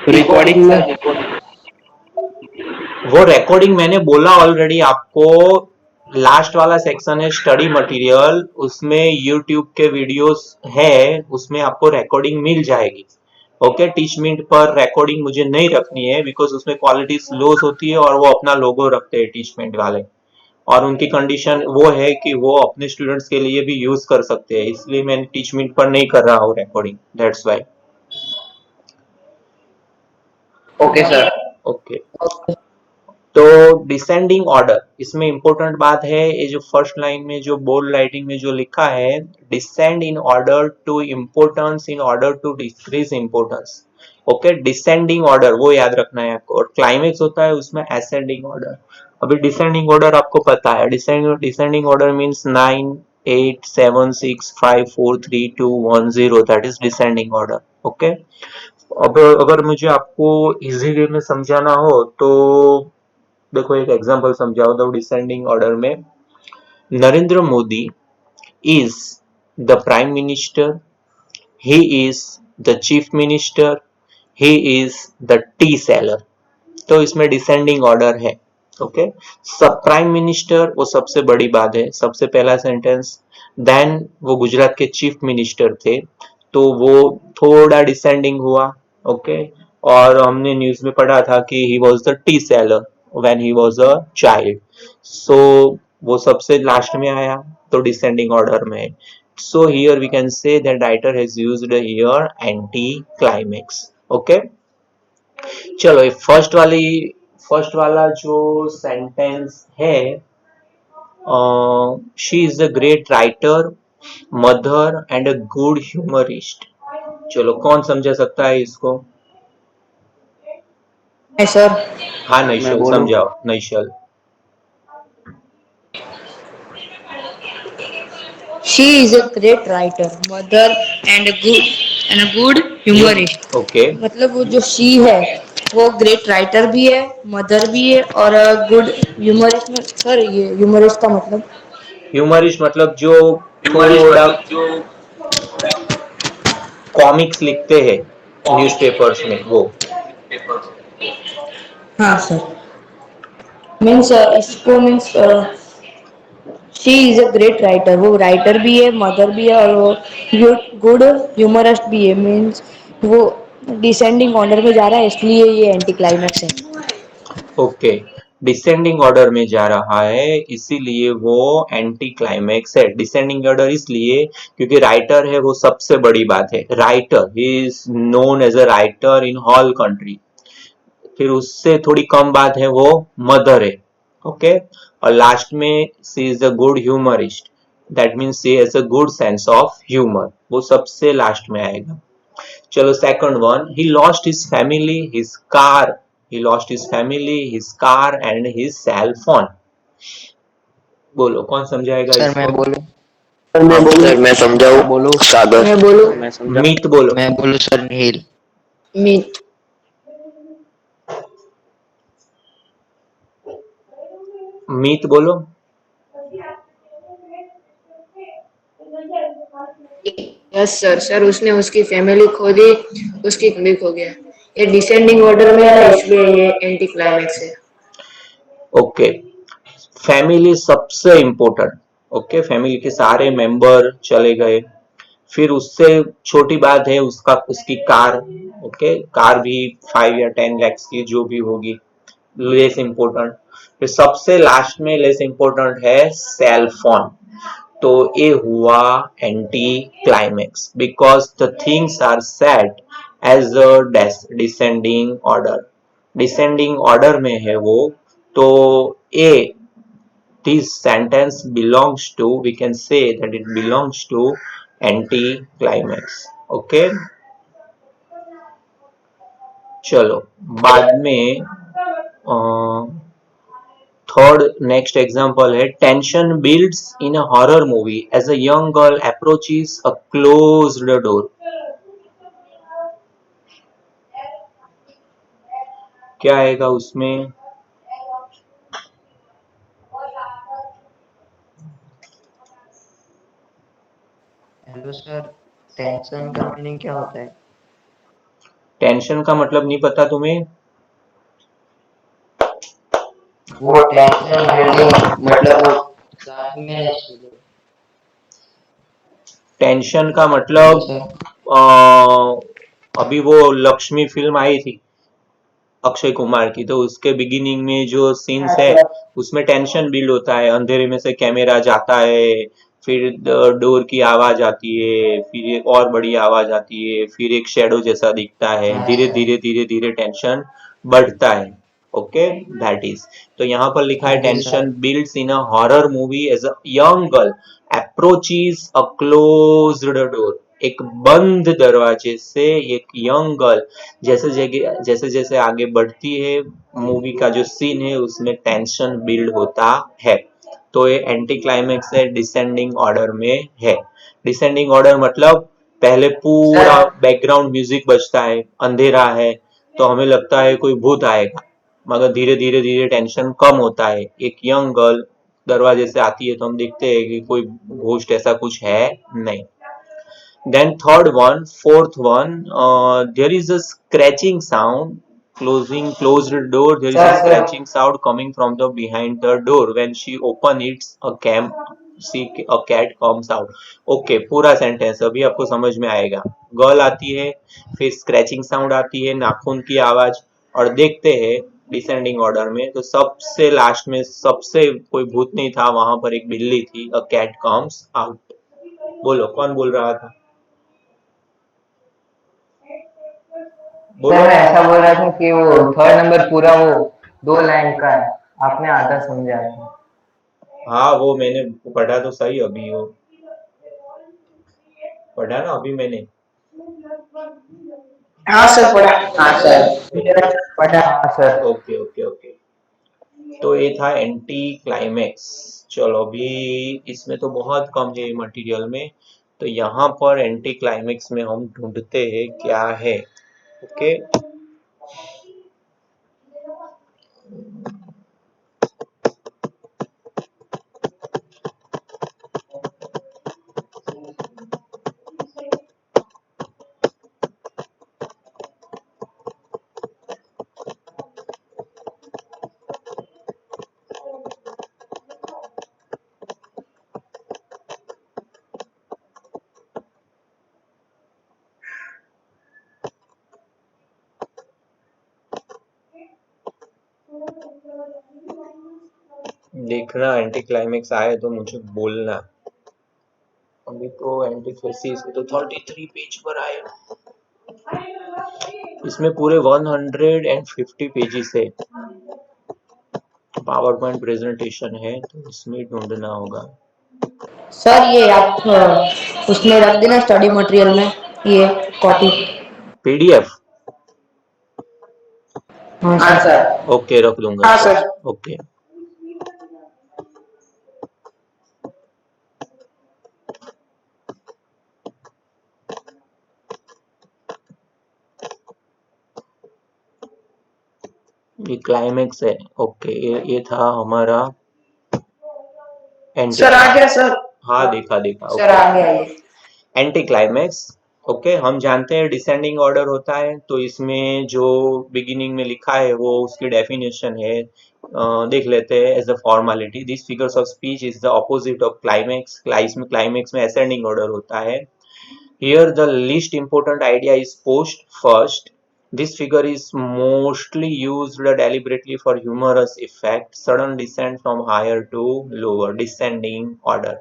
Recording में वो recording मैंने बोला ऑलरेडी आपको। लास्ट वाला सेक्शन है स्टडी मटेरियल, उसमें यूट्यूब के वीडियोस है, उसमें आपको रिकॉर्डिंग मिल जाएगी। ओके, टीच मिनट पर रिकॉर्डिंग मुझे नहीं रखनी है बिकॉज उसमें क्वालिटी स्लोस होती है और वो अपना लोगो रखते हैं टीच मिनट वाले। और उनकी कंडीशन वो है कि वो अपने स्टूडेंट्स के लिए भी यूज कर सकते हैं, इसलिए मैं टीच मिनट पर नहीं कर रहा हूँ recording, that's why. Okay sir. Okay, तो डिसेंडिंग ऑर्डर, इसमें इंपॉर्टेंट बात है, ये जो फर्स्ट लाइन में जो बोल्ड राइटिंग में जो लिखा है, descend in order to importance in order to decrease importance. Okay, descending order वो याद रखना है आपको, और क्लाइमेक्स होता है उसमें असेंडिंग ऑर्डर। अभी डिसेंडिंग ऑर्डर आपको पता है, descending order means 9 8 7 6 5 4 3 2 1 0, that is descending order. Okay, अब अगर मुझे आपको इजी वे में समझाना हो तो देखो एक एग्जांपल समझाओ दो डिसेंडिंग ऑर्डर में। Narendra Modi is the prime minister, he is the chief minister, he is the tea seller. तो इसमें डिसेंडिंग ऑर्डर है। ओके, सब प्राइम मिनिस्टर वो सबसे बड़ी बात है, सबसे पहला सेंटेंस। देन वो गुजरात के चीफ मिनिस्टर थे, तो वो थोड़ा डिसेंडिंग हुआ। ओके, और हमने न्यूज में पढ़ा था कि he was the tea seller when he was a child. So वो सबसे लास्ट में आया, तो डिसेंडिंग ऑर्डर में। So here we can say that writer has used here anticlimax. Okay, चलो ये फर्स्ट वाला जो सेंटेंस है, she is a great writer, mother and a good humorist. चलो कौन समझा सकता है इसको? है सर। हाँ मैं नैशल, बोलूं? समझाओ नैशल। She is a great writer, mother and good humorist. Okay, मतलब वो जो शी है वो ग्रेट राइटर भी है, मदर भी है और गुड ह्यूमरिस्ट में सर ये ह्यूमरिस्ट का मतलब। ह्यूमरिस्ट मतलब जो ह्यूमरिस्ट थोड़ा मतलब जो कॉमिक्स लिखते हैं कॉमिक्स न्यूज़पेपर्स लिखते में हैं वो। पेपर। हाँ सर, मीन्स इसको means she is a great writer, वो राइटर भी है, मदर भी है और वो गुड ह्यूमरिस्ट भी है। मीन्स वो डिसेंडिंग ऑर्डर में जा रहा है इसलिए ये एंटी क्लाइमैक्स है। ओके, डिसेंडिंग ऑर्डर में जा रहा है इसीलिए वो एंटी क्लाइमेक्स है। डिसेंडिंग ऑर्डर इसलिए क्योंकि राइटर है वो सबसे बड़ी बात है, राइटर ही is known as a writer in whole country. फिर उससे थोड़ी कम बात है वो मदर है। ओके, और लास्ट में she is a good humorist, that means she has a good sense of humour, वो सबसे लास्ट में आएगा। चलो second one, he lost his family his car, he lost his family his car and his cell phone. बोलो कौन समझाएगा sir मैं इसको? बोलूं? सर मैं बोलूं? सर मैं समझाऊं? बोलो सागर। मैं बोलूं? मैं समझा। मीत बोलो। मैं बोलूं सर नील। मीत। मीत बोलो। Yes sir. सर उसने उसकी फैमिली खो दी, उसकी भी खो गया। ये डिसेंडिंग ऑर्डर में है ना इसलिए ये एंटी क्लाइमैक्स है। ओके, फैमिली सबसे इंपॉर्टेंट। ओके, फैमिली के सारे मेंबर चले गए। फिर उससे छोटी बात है उसका उसकी कार। ओके, कार भी 5 या 10 lakhs की जो भी होगी, लेस इंपॉर्टेंट। फिर सबसे लास्ट में लेस इंपॉर्टेंट है सेल फोन। तो ये हुआ anticlimax because the things are set as a descending order. Descending order में है वो, तो a this sentence belongs to, we can say that it belongs to anti climax. Okay, चलो बाद में थर्ड नेक्स्ट एग्जांपल है, tension builds in a horror movie as a young girl approaches a closed door. क्या आएगा उसमें? Hello sir, tension का meaning क्या होता है? टेंशन का मतलब नहीं पता तुम्हें? वो टेंशन बिल्डिंग मतलब वो साथ में टेंशन का हेलो मतलब सर। अभी वो लक्ष्मी फिल्म आई थी अक्षय कुमार की, तो उसके बिगिनिंग में जो सीन्स है उसमें टेंशन बिल्ड होता है। अंधेरे में से कैमरा जाता है, फिर डोर की आवाज आती है, फिर एक और बड़ी आवाज आती है, फिर एक शेडो जैसा दिखता है, धीरे धीरे धीरे धीरे टेंशन बढ़ता है। Okay, that is. तो यहाँ पर लिखा है okay sir. Tension builds in a horror movie as a young girl approaches a closed door. एक बंद दरवाजे से एक यंग गर्ल जैसे जैसे आगे बढ़ती है, मूवी का जो सीन है उसमें टेंशन बिल्ड होता है। तो ये एंटी क्लाइमेक्स है, डिसेंडिंग ऑर्डर में है। डिसेंडिंग ऑर्डर मतलब पहले पूरा बैकग्राउंड म्यूजिक बजता है, अंधेरा है, तो हमें लगता है कोई भूत आएगा, मगर धीरे धीरे धीरे टेंशन कम होता है। एक यंग गर्ल दरवाजे से आती है तो हम देखते हैं कि कोई घोस्ट ऐसा कुछ है नहीं। Then third one, fourth one, there is a scratching sound. Closed door. There is a scratching sound coming from the behind the door. When she open it, a cat comes out. Okay, पूरा sentence अभी आपको समझ में आएगा। Girl आती है, फिर scratching sound आती है, नाखून की आवाज, और देखते हैं डिसेंडिंग ऑर्डर में तो सबसे लास्ट में सबसे कोई भूत नहीं था, वहां पर एक बिल्ली थी। A cat comes out. बोलो कौन बोल रहा था? सर बोलो। मैं ऐसा बोल रहा था कि वो थर्ड नंबर पूरा वो 2 लाइन का है, आपने आधा समझा था। हाँ, वो मैंने पढ़ा तो सही अभी, वो पढ़ा ना अभी मैंने। हाँ सर पढ़ा। हाँ सर। पढ़ा हाँ सर। Okay okay okay. तो ये था एंटी क्लाइमेक्स। चलो अभी इसमें तो बहुत कम है मटेरियल में, तो यहाँ पर एंटी क्लाइमेक्स में हम ढूंढते हैं क्या है। ओके, देखना एंटी क्लाइमेक्स आए तो मुझे बोलना। अभी तो एंटी क्लाइमेक्स तो 33 पेज पर आए। इसमें पूरे 150 पेजेस है। पावर पॉइंट प्रेजेंटेशन है तो इसमें ढूंढना होगा। सर ये आप उसमें रख देना स्टडी मटेरियल में, ये कॉपी। पीडीएफ। हाँ हाँ सर। सर। ओके, रख दूंगा। हाँ सर। ओके। ये क्लाइमेक्स है। ओके, ये था हमारा एंटी। सर आ गया सर। हाँ, देखा देखा। सर ओके, आ गया ये। Anti climax. ओके, हम जानते हैं डिसेंडिंग ऑर्डर होता है, तो इसमें जो बिगिनिंग में लिखा है वो उसकी डेफिनेशन है। देख लेते हैं as a formality. This figures of speech is the opposite of climax. Climax में असेंडिंग ऑर्डर होता है। Here the least important idea is post first. This figure is mostly used deliberately for humorous effect. Sudden descent from higher to lower, descending order.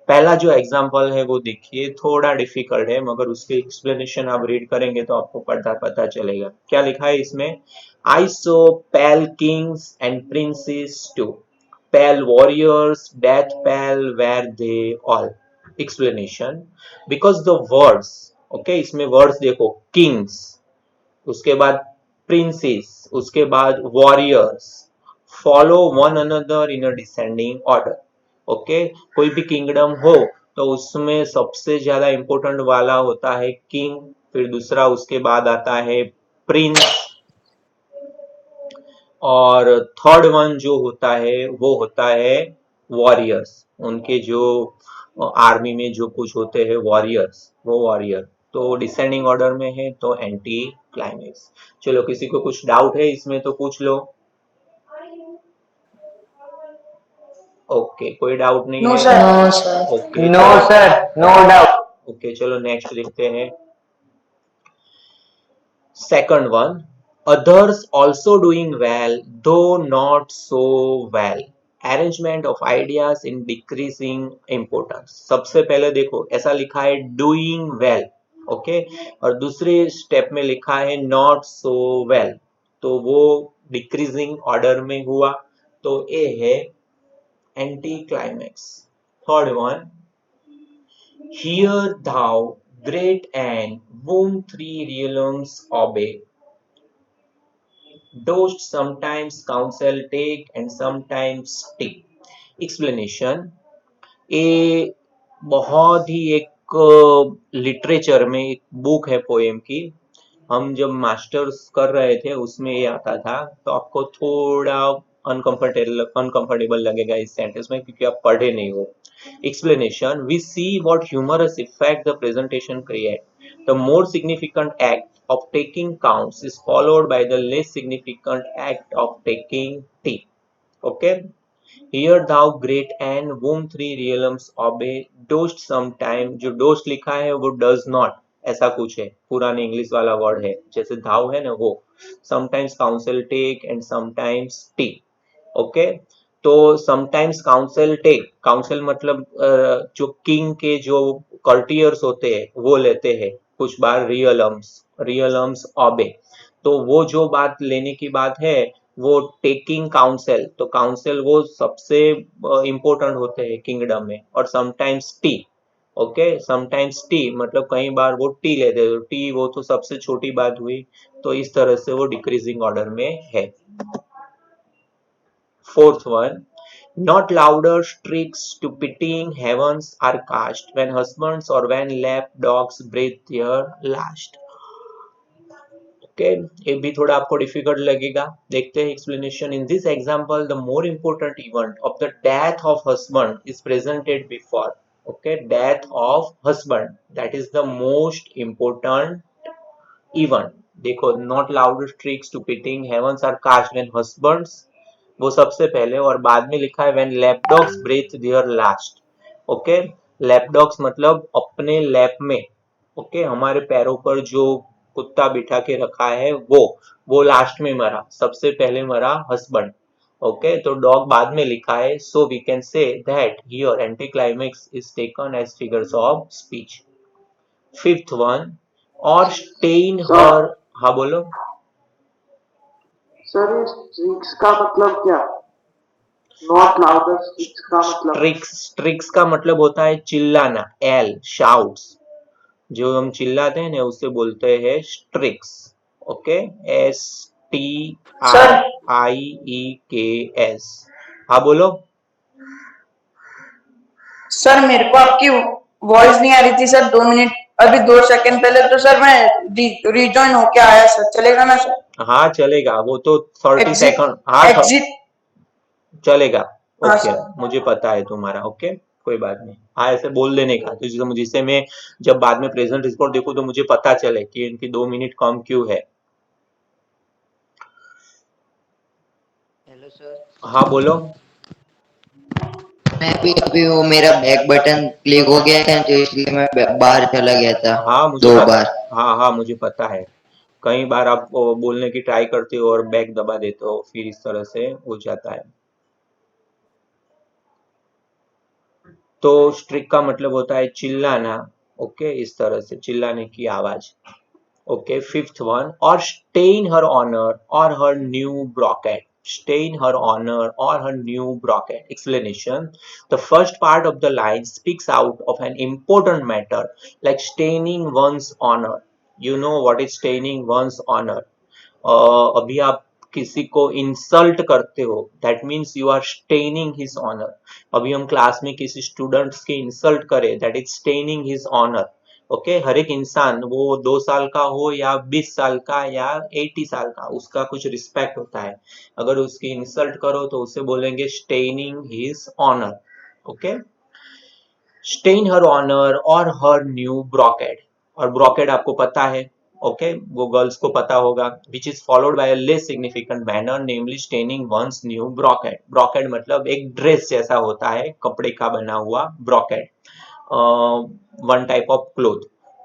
पहला जो example है वो देखिए, थोड़ा difficult है मगर उसके एक्सप्लेनेशन आप रीड करेंगे तो आपको पता चलेगा। क्या लिखा है इसमें? I saw pale kings and princes too, pale warriors, death pale were they all. Explanation, because the words, okay इसमें वर्ड्स देखो, किंग्स, उसके बाद प्रिंसेस, उसके बाद warriors, follow one another in a descending order. Okay, कोई भी kingdom हो तो उसमें सबसे ज्यादा इंपॉर्टेंट वाला होता है किंग, फिर दूसरा उसके बाद आता है प्रिंस, और थर्ड वन जो होता है वो होता है वॉरियर्स। उनके जो आर्मी में जो कुछ होते हैं वॉरियर्स, वो वॉरियर। तो डिसेंडिंग ऑर्डर में है तो एंटी क्लाइमेक्स। चलो किसी को कुछ डाउट है इसमें तो पूछ लो। ओके कोई डाउट नहीं नो है। Sir. No sir. Okay no sir, no doubt. Okay चलो नेक्स्ट देखते हैं। Second one, others also doing well though not so well, arrangement of ideas in decreasing importance। सबसे पहले देखो ऐसा लिखा है doing well, ओके और दूसरे स्टेप में लिखा है not so well, तो वो डिक्रीजिंग ऑर्डर में हुआ, तो ए है anti climax. Third one, hear thou great and whom three realms obey, dost sometimes counsel take and sometimes stick। Explanation, ये बहुत ही एक लिटरेचर में एक बुक है पोएम की, हम जब मास्टर्स कर रहे थे उसमें ये आता था, तो आपको थोड़ा अनकंफर्टेबल लगेगा इस सेंटेंस में क्योंकि आप पढ़े नहीं हो। Explanation, we see what humorous effect the presentation create, the more significant act of taking counts is followed by the less significant act of taking tea। Okay, hear thou great and whom three realms obey, dost sometime, जो dost लिखा है वो does not ऐसा कुछ है, पुराने English वाला word है, जैसे thou है ना वो, sometimes counsel take and sometimes tea। Okay, तो समटाइम्स काउंसिल टेक, काउंसिल मतलब जो किंग के जो कर्टियर्स होते हैं वो लेते हैं, कुछ बार रियलम्स ऑबे, तो वो जो बात लेने की बात है वो टेकिंग काउंसिल, तो काउंसिल वो सबसे इंपॉर्टेंट होते हैं किंगडम में। और sometimes T, okay sometimes T मतलब कई बार वो टी लेते हैं, तो टी वो तो सबसे छोटी बात हुई, तो इस तरह से वो डिक्रीजिंग ऑर्डर में है। Fourth one, not louder streaks to pitying heavens are cast when husbands or when lap dogs breathe their last। Okay, ये भी थोड़ा आपको डिफिकल्ट लगेगा, देखते हैं explanation. In this example the more important event of the death of husband is presented before. Okay, death of husband that is the most important event. देखो, not louder shrieks to pitying heavens are cast when husbands, वो सबसे पहले, और बाद में लिखा है when lapdogs breathe their last. Okay, lapdogs मतलब अपने लैप में, ओके हमारे पैरों पर जो कुत्ता बिठा के रखा है वो लास्ट में मरा, सबसे पहले मरा हस्बैंड। ओके, तो डॉग बाद में लिखा है, so we can say that here anticlimax is taken as figures of speech. Fifth one, और स्टेन हर, हाँ बोलो सर। ये स्ट्रिक्स का मतलब क्या? नॉट लाउडर स्ट्रिक्स का मतलब? स्ट्रिक्स का मतलब होता है चिल्लाना, एल शाउट्स, जो हम चिल्लाते हैं ना उससे बोलते हैं स्ट्रिक्स। ओके, एस टी आई ई के एस। हाँ बोलो सर मेरे को आपकी वॉइस नहीं आ रही थी सर 2 मिनट, अभी 2 सेकंड पहले तो सर मैं रिजॉइन होके आया सर, चलेगा ना सर? हाँ चलेगा, वो तो 30 एग्जिट सेकंड, हाँ एग्जिट। चलेगा। हाँ ओके, सर। मुझे पता है तुम्हारा, ओके कोई बात नहीं, हाँ ऐसे बोल देने का, तो जिससे मैं जब बाद में प्रेजेंट रिपोर्ट देखूं तो मुझे पता चले कि इनकी 2 मिनट कम क्यों है। Hello sir. हाँ बोलो। मैं भी अभी वो मेरा बैक बटन क्लिक हो गया था तो इसलिए मैं बाहर चला गया था हाँ मुझे 2 बार। हाँ हाँ मुझे पता है, कई बार आप बोलने की ट्राई करते हो और बैक दबा देते हो, फिर इस तरह से हो जाता है। तो स्ट्रिक का मतलब होता है चिल्लाना, ओके इस तरह से चिल्लाने की आवाज। ओके, फिफ्थ वन, और stain her honour or her new brocade, stain her honour or her new brocade. Explanation, the first part of the line speaks out of an important matter like staining one's honor। You know what is staining one's honor? अभी आप किसी को insult करते हो, that means you are staining his honour. अभी हम class में किसी स्टूडेंट्स की इंसल्ट करें, that is staining his honour. Okay, हर एक इंसान वो 2 साल का हो या 20 साल का या 80 साल का, उसका कुछ रिस्पेक्ट होता है, अगर उसकी इंसल्ट करो तो उसे बोलेंगे staining his honour. Okay, stain her honour or her new ब्रॉकेट। और ब्रॉकेड आपको पता है, ओके, वो गर्ल्स को पता होगा, which is followed by a less significant manner namely staining one's new brocade. Brocade मतलब एक ड्रेस जैसा होता है, कपड़े का बना हुआ brocade, one type of cloth.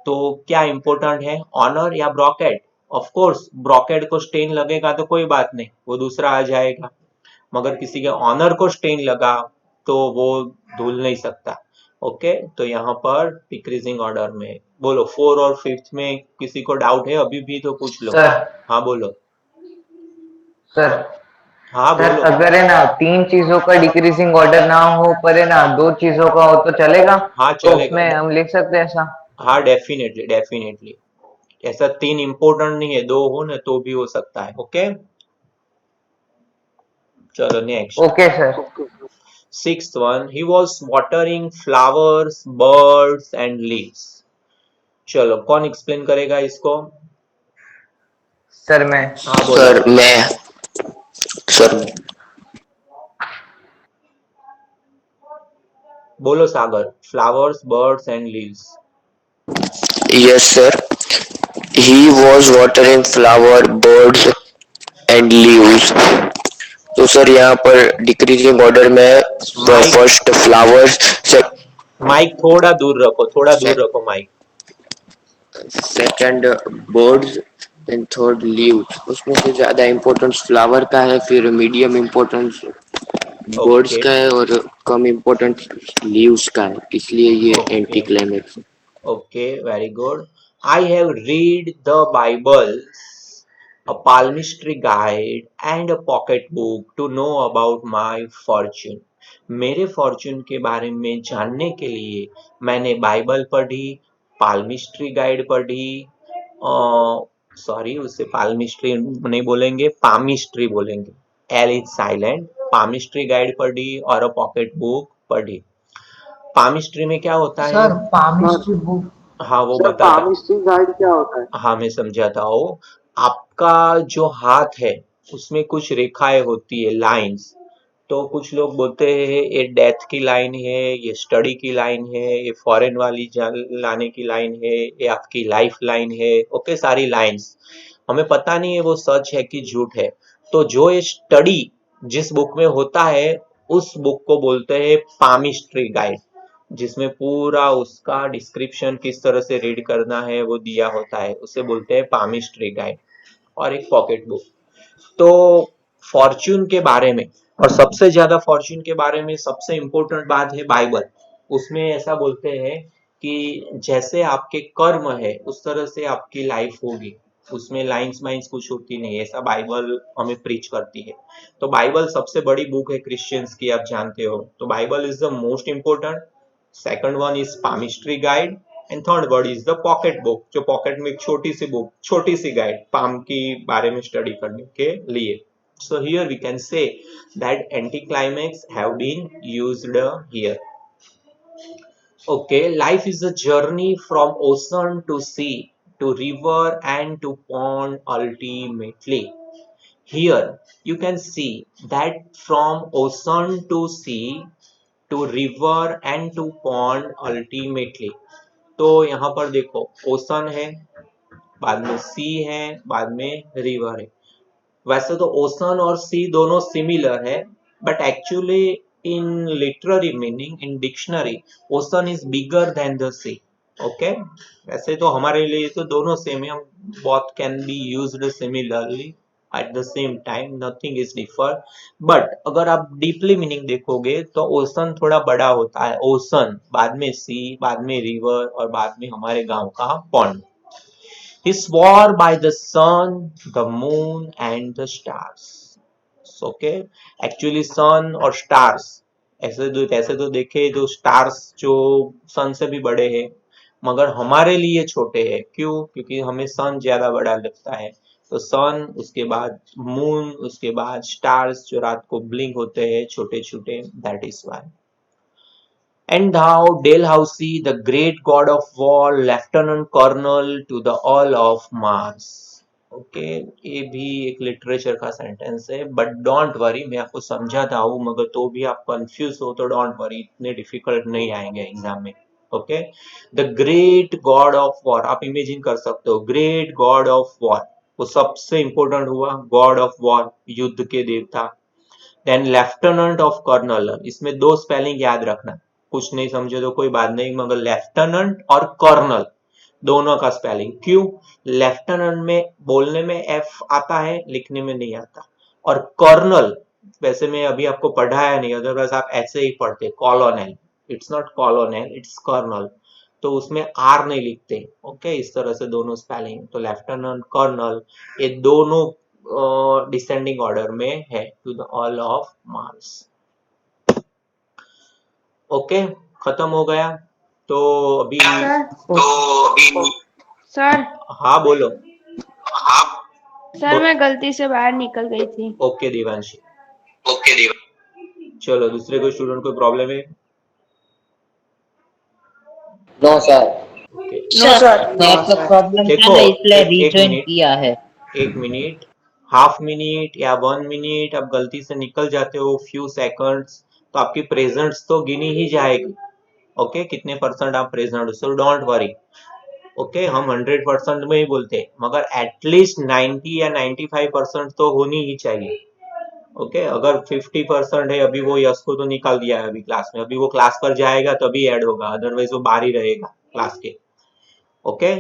तो क्या इंपॉर्टेंट है, ऑनर या ब्रॉकेड? ऑफ कोर्स ब्रॉकेड को स्टेन लगेगा तो कोई बात नहीं, वो दूसरा आ जाएगा, मगर किसी के ऑनर को स्टेन लगा तो वो धुल नहीं सकता। ओके, तो यहाँ पर डिक्रीजिंग ऑर्डर में बोलो, 4 और 5th में किसी को डाउट है अभी भी तो पूछ लो। सर हाँ बोलो। सर हाँ सर बोलो। अगर है ना 3 चीजों का डिक्रीजिंग ऑर्डर ना हो पर है ना 2 चीजों का हो तो चलेगा? हाँ तो चलेगा। उसमें हम लिख सकते हैं ऐसा? हाँ डेफिनेटली डेफिनेटली, ऐसा 3 इंपॉर्टेंट नहीं है, 2 हो ना तो भी हो सकता है। ओके, चलो next. Okay sir. Okay sir. 6th one, he was watering flowers, birds and leaves। चलो कौन एक्सप्लेन करेगा इसको? सर मैं। हाँ बोलो। सर मैं सर बोलो Sagar, flowers birds and leaves. Yes sir, he was watering flower birds and leaves. तो सर यहाँ पर डिक्रीजिंग ऑर्डर में माइक, फर्स्ट फ्लावर्स, माइक थोड़ा दूर रखो, थोड़ा दूर रखो mike. Second birds and third leaves. उसमें से ज्यादा इम्पोर्टेंस फ्लावर का है, फिर मीडियम इम्पोर्टेंस बर्ड्स ओके का है और कम इम्पोर्टेंस लीव्स का है, इसलिए ये एंटी ओके क्लाइमेक्स है। Okay, very good. I have read the Bible, a palmistry guide and a pocket book to know about my fortune। मेरे फॉर्चून के बारे में जानने के लिए मैंने बाइबल पढ़ी, पाल्मिस्ट्री गाइड पढ़ी, सॉरी उसे पाल्मिस्ट्री नहीं बोलेंगे, पामिस्ट्री बोलेंगे, L is silent. Palmistry guide पढ़ी और अ पॉकेट बुक पढ़ी। पामिस्ट्री में क्या होता है? Sir palmistry book. हाँ वो सर बताता, पामिस्ट्री गाइड क्या होता है? हाँ मैं समझाता हूँ। आपका जो हाथ है उसमें कुछ रेखाएं होती है, लाइंस। तो कुछ लोग बोलते हैं ये डेथ की लाइन है, ये स्टडी की लाइन है, ये फॉरेन वाली लाने की लाइन है, ये आपकी लाइफ लाइन है। ओके, सारी लाइंस हमें पता नहीं है वो सच है कि झूठ है। तो जो ये स्टडी जिस बुक में होता है उस बुक को बोलते हैं पामिस्ट्री गाइड, जिसमें पूरा उसका डिस्क्रिप्शन किस तरह से रीड करना है वो दिया होता है, उसे बोलते हैं पामिस्ट्री गाइड। और एक पॉकेट बुक। तो फॉर्च्यून के बारे में, और सबसे ज्यादा फॉर्च्यून के बारे में सबसे इंपॉर्टेंट बात है बाइबल। उसमें ऐसा बोलते हैं कि जैसे आपके कर्म है उस तरह से आपकी लाइफ होगी, उसमें लाइंस माइंस कुछ होती नहीं, ऐसा बाइबल हमें प्रीच करती है। तो बाइबल सबसे बड़ी बुक है क्रिश्चियंस की, आप जानते हो। तो Bible is the most important, second one is palmistry guide and third word is the pocket book, जो पॉकेट में एक छोटी सी बुक, छोटी सी गाइड पाम की बारे में स्टडी करने के लिए। So here we can say that anticlimax have been used here. Okay, life is a journey from ocean to sea, to river and to pond ultimately. Here you can see that from ocean to sea, to river and to pond ultimately। तो यहाँ पर देखो ocean है, बाद में सी है, बाद में रिवर है। वैसे तो ओशन और सी दोनों सिमिलर है, but actually in literary meaning in dictionary ocean is bigger than the sea. Okay, वैसे तो हमारे लिए तो दोनों सेम है, both can be used similarly at the same time, nothing is differ. But अगर आप डीपली मीनिंग देखोगे तो ओशन थोड़ा बड़ा होता है, ओशन बाद में सी, बाद में रिवर और बाद में हमारे गांव का pond. He swore by the sun, the moon and the stars। Okay, actually sun और stars, ऐसे तो देखे तो stars जो sun से भी बड़े हैं, मगर हमारे लिए छोटे हैं। क्यों? क्योंकि हमें sun ज्यादा बड़ा लगता है। तो sun, उसके बाद moon, उसके बाद stars जो रात को blink होते हैं छोटे छोटे, that is why। And thou, Dalhousie, the great god of war, lieutenant colonel to the all of Mars। Okay, ये भी एक लिटरेचर का सेंटेंस है, बट डोंट वरी, मैं आपको समझाता हूँ, मगर तो भी आप कंफ्यूज हो तो डोंट वरी, इतने डिफिकल्ट नहीं आएंगे एग्जाम में। Okay, the great God of war, आप इमेजिन कर सकते हो ग्रेट गॉड ऑफ वॉर, वो सबसे इंपॉर्टेंट हुआ, गॉड ऑफ वॉर, युद्ध के देवता। देन लेफ्टिनेंट ऑफ कर्नल, इसमें दो स्पेलिंग याद रखना, कुछ नहीं समझे तो कोई बात नहीं, मगर लेफ्टिनेंट और कर्नल दोनों का स्पेलिंग, क्यों? लेफ्टिनेंट में बोलने में एफ आता है, लिखने में नहीं आता, और कर्नल वैसे में अभी आपको पढ़ाया नहीं, अदरवाइज आप ऐसे ही पढ़ते colonel, it's not colonel, it's colonel, तो उसमें आर नहीं लिखते। ओके, इस तरह से दोनों स्पेलिंग, तो लेफ्टिनेंट कर्नल ये दोनों डिसेंडिंग ऑर्डर में है to the all of mars. Okay, खत्म हो गया। तो अभी सर हाँ बोलो। सर मैं गलती से बाहर निकल गई थी। ओके देवांशी, चलो दूसरे कोई स्टूडेंट को प्रॉब्लम है? No sir. Okay, no sir. Network problem था देखो ना इसलिए एक रिजॉइन मिनट, किया है। एक मिनट, हाफ मिनट या 1 मिनट आप गलती से निकल जाते हो, फ्यू सेकंड्स, तो आपकी प्रेजेंट्स तो गिनी ही जाएगी। ओके, कितने परसेंट आप प्रेजेंट हो, सो डोंट वरी। ओके, हम 100% में ही बोलते हैं, मगर एटलीस्ट 90 या 95% तो होनी ही चाहिए। ओके, अगर 50% है, अभी वो यश को तो निकाल दिया है अभी क्लास में, अभी वो क्लास पर जाएगा तभी ऐड होगा, अदरवाइज वो बाहर ही रहेगा क्लास के। ओके,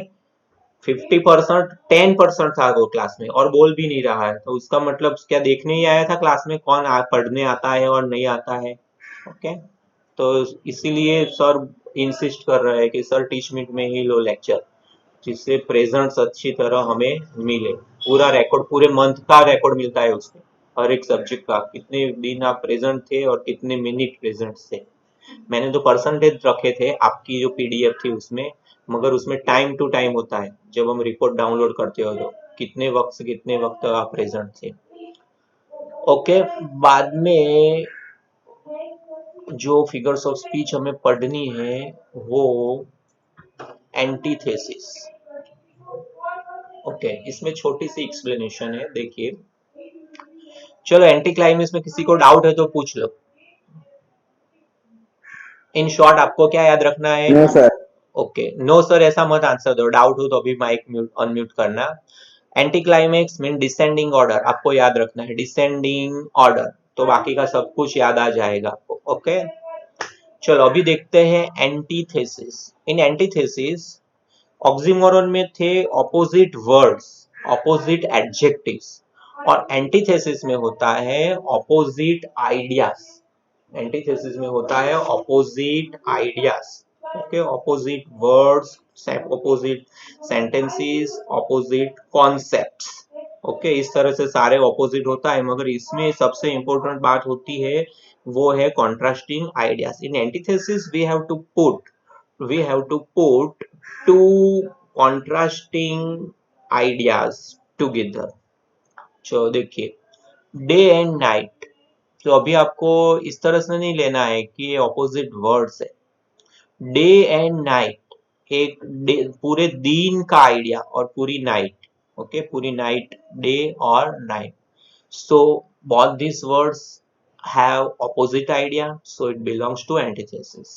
50%, 10% था वो क्लास में और बोल भी नहीं रहा है, तो उसका मतलब क्या देखने ही आया था क्लास में कौन पढ़ने आता है और नहीं आता है। ओके, तो इसीलिए सर इंसिस्ट कर रहे हैं कि सर टीच मिनट में ही लो लेक्चर, जिससे प्रेजेंट्स अच्छी तरह हमें मिले, पूरा रिकॉर्ड, पूरे मंथ का रिकॉर्ड मिलता है उसमें, हर एक सब्जेक्ट का, कितने दिन आप प्रेजेंट थे और कितने मिनट प्रेजेंट थे। मैंने तो परसेंटेज रखे थे आपकी जो पीडीएफ थी उसमें, मगर उसमें टाइम टू टाइम होता है, जब हम रिपोर्ट डाउनलोड करते हो तो कितने वक्त से कितने वक्त आप प्रेजेंट थे। ओके, बाद में जो फिगर्स ऑफ स्पीच हमें पढ़नी है वो एंटीथेसिस। ओके, इसमें छोटी सी एक्सप्लेनेशन है, देखिए। चलो, एंटी क्लाइमेक्स में किसी को डाउट है तो पूछ लो। इन शॉर्ट आपको क्या याद रखना है? No sir. Okay, no sir ऐसा मत आंसर दो, डाउट हो तो अभी माइक म्यूट अनम्यूट करना। Anticlimax mean descending order, आपको याद रखना है डिसेंडिंग ऑर्डर, तो बाकी का सब कुछ याद आ जाएगा आपको। ओके, चलो अभी देखते हैं एंटीथेसिस। इन एंटीथेसिस ऑक्सीमोरन में थे ऑपोजिट वर्ड्स, ऑपोजिट एडजेक्टिव्स, और एंटीथेसिस में होता है ऑपोजिट आइडियाज। एंटीथेसिस में होता है opposite ideas. Okay, opposite words, opposite sentences, opposite concepts. Okay, इस तरह से सारे ऑपोजिट होता है, मगर इसमें सबसे इंपॉर्टेंट बात होती है वो है contrasting ideas. In antithesis we have to put two contrasting ideas together। चलो देखिए, डे एंड नाइट, तो अभी आपको इस तरह से नहीं लेना है कि ये ऑपोजिट वर्ड्स है। डे एंड नाइट, एक डे पूरे दिन का आइडिया और पूरी नाइट, ओके, पूरी नाइट, डे और night, so both these words have opposite idea, so it belongs to antithesis।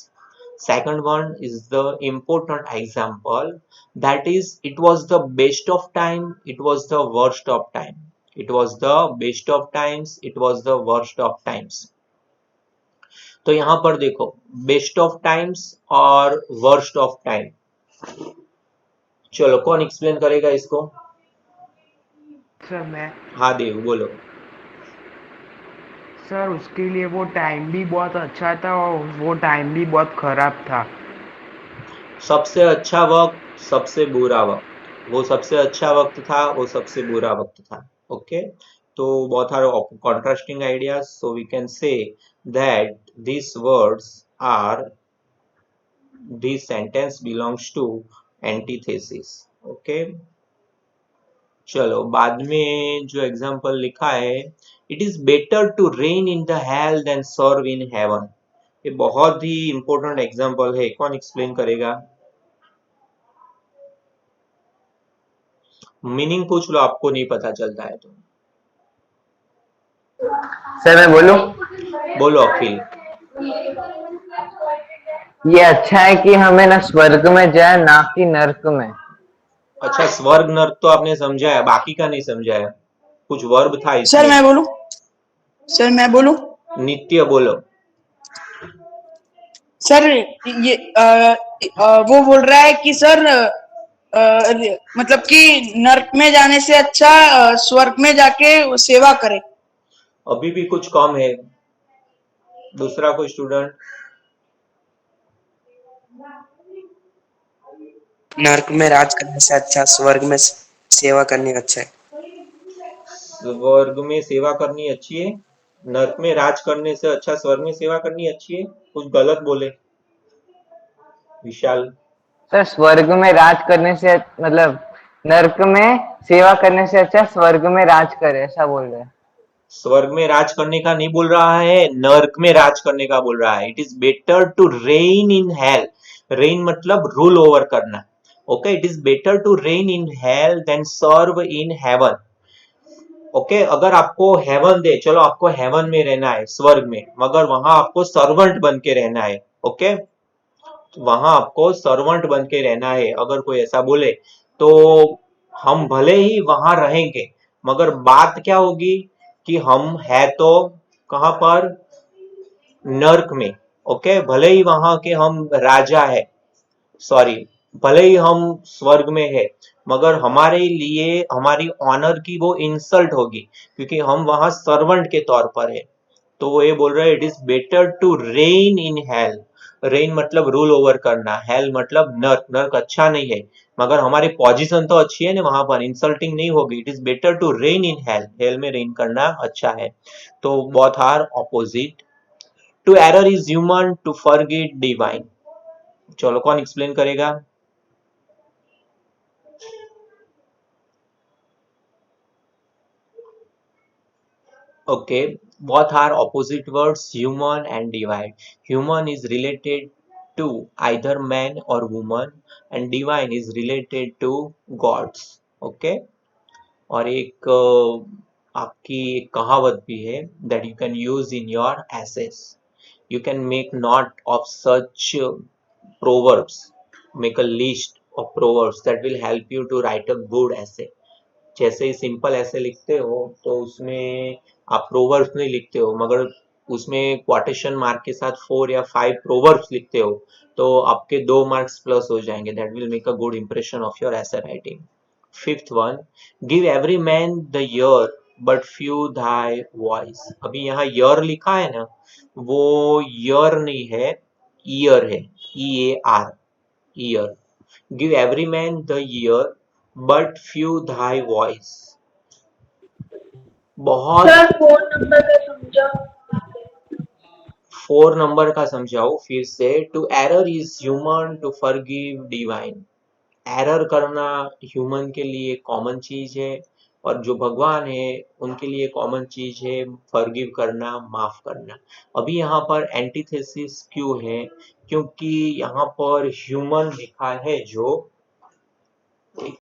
Second one is the important example, that is it was the best of time, it was the worst of time, it was the best of times, it was the worst of times। तो यहां पर देखो, best of times और worst of time, चलो कौन explain करेगा इसको? Sir मैं हाँ देव बोलो। सर उसके लिए वो टाइम भी बहुत अच्छा था और वो टाइम भी बहुत खराब था। सबसे अच्छा वक्त, सबसे बुरा वक्त, वो सबसे अच्छा वक्त था, वो सबसे बुरा वक्त था। ओके, तो बहुत सारे contrasting ideas, so we can say that these words are, this sentence belongs to antithesis। Okay, चलो बाद में जो एग्जाम्पल लिखा है, it is better to reign in the hell than serve in heaven, ये बहुत ही इंपॉर्टेंट एग्जाम्पल है, कौन एक्सप्लेन करेगा? मीनिंग पूछ लो, आपको नहीं पता चलता है तो। सर मैं बोलूं? बोलो अखिल। ये अच्छा है कि हमें ना स्वर्ग में जाए ना कि नर्क में। अच्छा, स्वर्ग नर्क तो आपने समझाया, बाकी का नहीं समझाया। कुछ वर्ब था सर इसमें। मैं बोलूं? सर मैं बोलूं? नित्य बोलो। सर ये वो बोल रहा है कि सर मतलब कि नर्क में जाने से अच्छा स्वर्ग में जाके सेवा करे। अभी भी कुछ कम है। दूसरा कोई स्टूडेंट? नर्क में राज करने से अच्छा स्वर्ग में सेवा करनी अच्छा है। स्वर्ग में सेवा करनी अच्छी है, नर्क में राज करने से अच्छा स्वर्ग में सेवा करनी अच्छी है। कुछ गलत बोले विशाल। सर स्वर्ग में राज करने से मतलब नर्क में सेवा करने से अच्छा स्वर्ग में राज करे, ऐसा बोल रहे हैं। स्वर्ग में राज करने का नहीं बोल रहा है, नर्क में राज करने का बोल रहा है। It is better to reign in hell. Reign मतलब रूल ओवर करना। Okay, it is better to reign in hell than serve in heaven. Okay, अगर आपको हेवन दे, चलो आपको हेवन में रहना है, स्वर्ग में, मगर वहां आपको सर्वेंट बन के रहना है। ओके, वहां आपको सर्वेंट बन के रहना है। अगर कोई ऐसा बोले तो हम भले ही वहां रहेंगे, मगर बात क्या होगी कि हम है तो कहां पर? नर्क में। ओके, भले ही वहां के हम राजा है, सॉरी, भले ही हम स्वर्ग में है, मगर हमारे लिए हमारी ऑनर की वो इंसल्ट होगी, क्योंकि हम वहां सर्वेंट के तौर पर है। तो वो ये बोल रहे हैं it is better to reign in hell. Reign मतलब रूल ओवर करना, हेल मतलब नर्क। नर्क अच्छा नहीं है, मगर हमारी पोजीशन तो अच्छी है ना, वहां पर इंसल्टिंग नहीं होगी। It is better to reign in hell, hell में रेन करना अच्छा है। तो both are opposite. To error is human, to forget divine. चलो, कौन एक्सप्लेन करेगा? Okay, both are opposite words, human and divine. Human is related to either man or woman, and divine is related to gods. Okay, और एक आपकी एक कहावत भी है that you can use in your essays. You can make note of such proverbs. Make a list of proverbs that will help you to write a good essay. जैसे ही simple ऐसे लिखते हो तो उसमें आप प्रोवर्ब्स नहीं लिखते हो, मगर उसमें क्वाटेशन मार्क के साथ 4 या 5 प्रोवर्ब्स लिखते हो, तो आपके 2 मार्क्स प्लस हो जाएंगे। That will make a good impression of your essay writing. Fifth one, give every man the ear but few thy voice. अभी यहाँ ईयर लिखा है ना, वो ईयर नहीं है, ईयर है, EAR, ear. Give every man the ear but few thy voice. बहुत। सर फोन नंबर पे समझा। 4 नंबर का समझाओ फिर से। To error is human, to forgive divine. Error करना ह्यूमन के लिए कॉमन चीज है, और जो भगवान है उनके लिए कॉमन चीज है फॉरगिव करना, माफ करना। अभी यहाँ पर एंटीथेसिस क्यों है? क्योंकि यहाँ पर ह्यूमन लिखा है जो